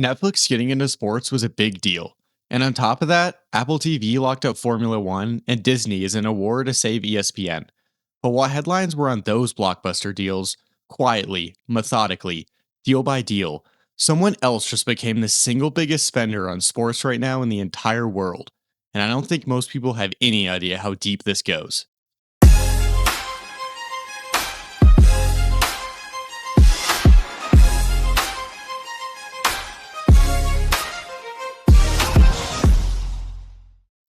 Netflix getting into sports was a big deal. And on top of that, Apple TV locked up Formula One, and Disney is in a war to save ESPN. But while headlines were on those blockbuster deals, quietly, methodically, deal by deal, someone else just became the single biggest spender on sports right now in the entire world. And I don't think most people have any idea how deep this goes.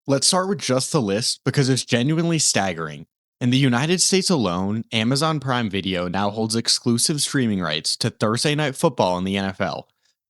Let's start with just the list because it's genuinely staggering. In the United States alone, Amazon Prime Video now holds exclusive streaming rights to Thursday Night Football in the NFL,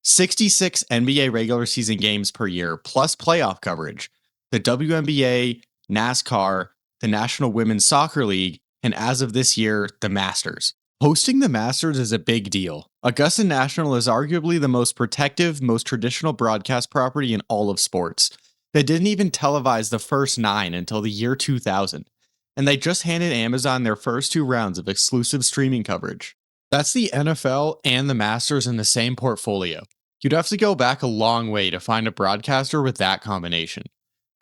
66 NBA regular season games per year, plus playoff coverage, the WNBA, NASCAR, the National Women's Soccer League, and as of this year, the Masters. Hosting the Masters is a big deal. Augusta National is arguably the most protective, most traditional broadcast property in all of sports. They didn't even televise the first 9 until the year 2000, and they just handed Amazon their first 2 rounds of exclusive streaming coverage. That's the NFL and the Masters in the same portfolio. You'd have to go back a long way to find a broadcaster with that combination.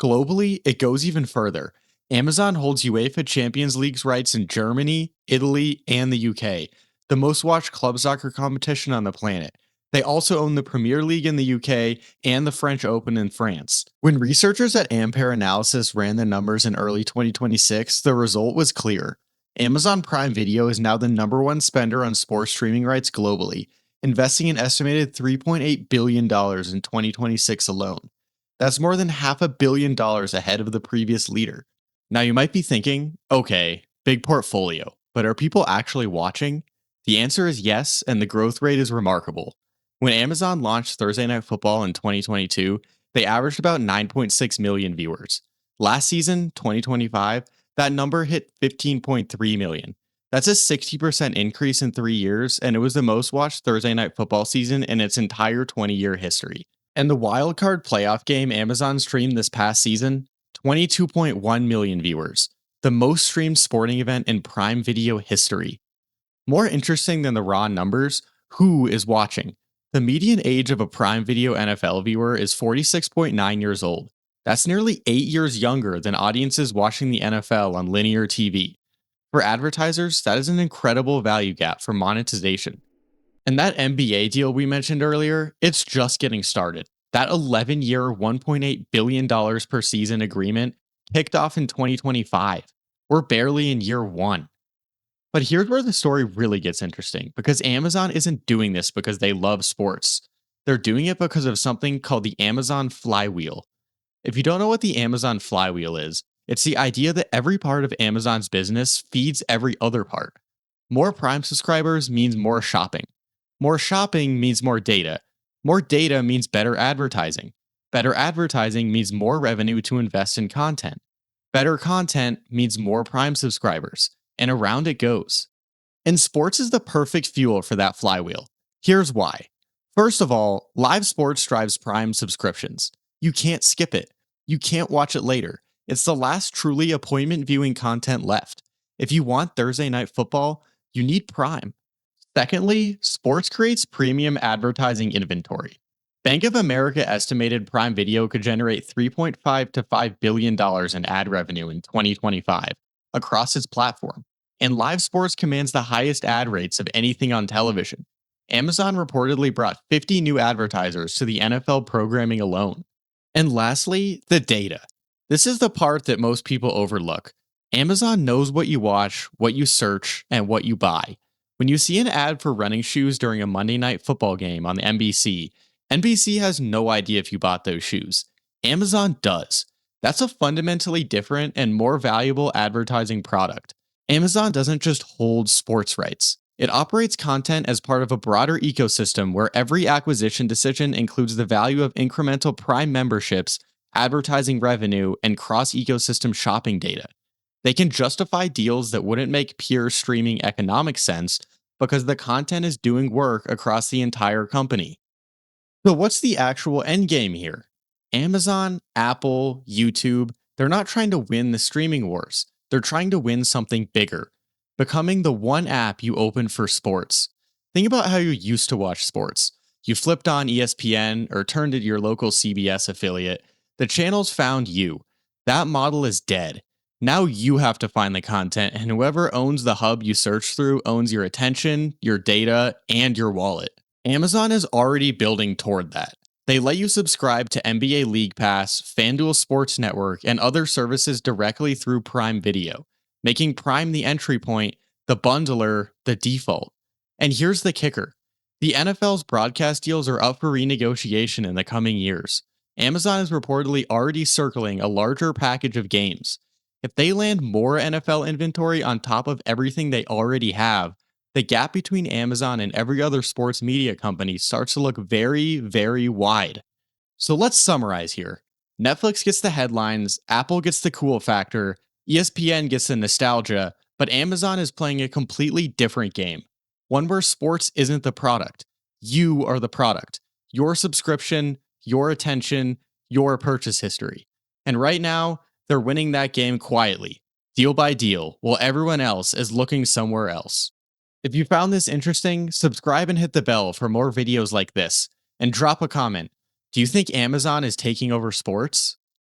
Globally, it goes even further. Amazon holds UEFA Champions League's rights in Germany, Italy, and the UK, the most watched club soccer competition on the planet. They also own the Premier League in the UK and the French Open in France. When researchers at Ampere Analysis ran the numbers in early 2026, the result was clear. Amazon Prime Video is now the #1 spender on sports streaming rights globally, investing an estimated $3.8 billion in 2026 alone. That's more than $500 million ahead of the previous leader. Now you might be thinking, okay, big portfolio, but are people actually watching? The answer is yes, and the growth rate is remarkable. When Amazon launched Thursday Night Football in 2022, they averaged about 9.6 million viewers. Last season, 2025, that number hit 15.3 million. That's a 60% increase in 3 years, and it was the most watched Thursday Night Football season in its entire 20-year history. And the wildcard playoff game Amazon streamed this past season, 22.1 million viewers, the most streamed sporting event in Prime Video history. More interesting than the raw numbers, who is watching? The median age of a Prime Video NFL viewer is 46.9 years old. That's nearly 8 years younger than audiences watching the NFL on linear TV. For advertisers, that is an incredible value gap for monetization. And that NBA deal we mentioned earlier, it's just getting started. That 11-year, $1.8 billion per season agreement kicked off in 2025. We're barely in year 1. But here's where the story really gets interesting, because Amazon isn't doing this because they love sports. They're doing it because of something called the Amazon flywheel. If you don't know what the Amazon flywheel is, it's the idea that every part of Amazon's business feeds every other part. More Prime subscribers means more shopping. More shopping means more data. More data means better advertising. Better advertising means more revenue to invest in content. Better content means more Prime subscribers. And around it goes. And sports is the perfect fuel for that flywheel. Here's why. First of all, live sports drives Prime subscriptions. You can't skip it. You can't watch it later. It's the last truly appointment viewing content left. If you want Thursday Night Football, you need Prime. Secondly, sports creates premium advertising inventory. Bank of America estimated Prime Video could generate $3.5 to $5 billion in ad revenue in 2025 across its platform. And live sports commands the highest ad rates of anything on television. Amazon reportedly brought 50 new advertisers to the NFL programming alone. And lastly, the data. This is the part that most people overlook. Amazon knows what you watch, what you search, and what you buy. When you see an ad for running shoes during a Monday Night Football game on the NBC, NBC has no idea if you bought those shoes. Amazon does. That's a fundamentally different and more valuable advertising product. Amazon doesn't just hold sports rights. It operates content as part of a broader ecosystem where every acquisition decision includes the value of incremental Prime memberships, advertising revenue, and cross-ecosystem shopping data. They can justify deals that wouldn't make pure streaming economic sense because the content is doing work across the entire company. So what's the actual endgame here? Amazon, Apple, YouTube, they're not trying to win the streaming wars. They're trying to win something bigger, becoming the one app you open for sports. Think about how you used to watch sports. You flipped on ESPN or turned to your local CBS affiliate, the channels found you. That model is dead. Now you have to find the content, and whoever owns the hub you search through owns your attention, your data, and your wallet. Amazon is already building toward that. They let you subscribe to NBA League Pass, FanDuel Sports Network, and other services directly through Prime Video, making Prime the entry point, the bundler the default. And here's the kicker. The NFL's broadcast deals are up for renegotiation in the coming years. Amazon is reportedly already circling a larger package of games. If they land more NFL inventory on top of everything they already have, the gap between Amazon and every other sports media company starts to look very, very wide. So let's summarize here. Netflix gets the headlines, Apple gets the cool factor, ESPN gets the nostalgia, but Amazon is playing a completely different game. One where sports isn't the product. You are the product. Your subscription, your attention, your purchase history. And right now, they're winning that game quietly, deal by deal, while everyone else is looking somewhere else. If you found this interesting, subscribe and hit the bell for more videos like this, and drop a comment. Do you think Amazon is taking over sports?